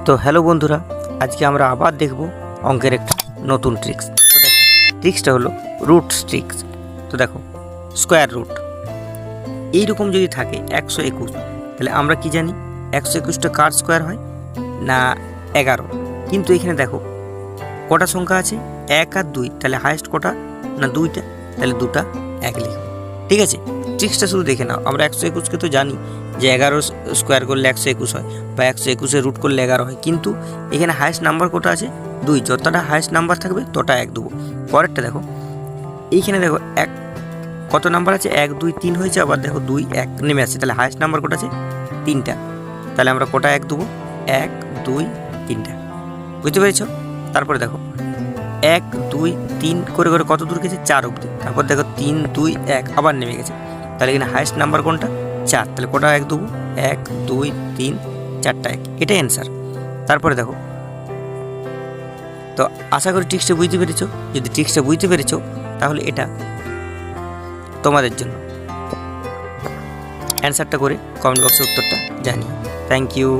তো হ্যালো বন্ধুরা, আজকে আমরা আবার দেখব অঙ্কের একটা নতুন ট্রিক্স। তো দেখো, ট্রিক্সটা হলো রুট ট্রিক্স। তো দেখো, স্কোয়ার রুট এইরকম যদি থাকে 121, তাহলে আমরা কি জানি 121টা কার স্কোয়ার হয় না 11। কিন্তু এখানে দেখো কটা সংখ্যা আছে, 1 আর 2, তাহলে হায়েস্ট কটা না 2টা, তাহলে 2টা 1 লিখব। ঠিক আছে, ট্রিক্সটা শুধু দেখে নাও। আমরা 121কে তো জানি যে 11 স্কোয়ার করলে 121 হয়, বা 121-এর রুট করলে 11 হয়। কিন্তু এখানে হায়েস্ট নাম্বার কটা আছে 2, যতটা হায়েস্ট নাম্বার থাকবে তটা 1 দেবো। পরেরটা দেখো, এইখানে দেখো 1 কত নাম্বার আছে, 1 2 3 হয়েছে, আবার দেখো 2 1 নেমে আসছে, তাহলে হায়েস্ট নাম্বার কটা আছে 3টা, তাহলে আমরা কটা 1 দেবো, 1 2 3টা। বুঝতে পেরেছ? তারপরে দেখো 1 2 3 করে করে কত দূর গেছে, 4 অবধি। তারপর দেখো 3 2 1 আবার নেমে গেছে, তাহলে এখানে হায়েস্ট নাম্বার কোনটা 4, তাহলে কটা 1 দেবো, 1 2 3 4টা 1, এটাই অ্যান্সার। তারপরে দেখো, তো আশা করি ট্রিক্সটা বুঝতে পেরেছো। যদি ট্রিক্সটা বুঝতে পেরেছো তাহলে এটা তোমাদের জন্য। অ্যান্সারটা করে কমেন্ট বক্সে উত্তরটা জানিও। Thank you.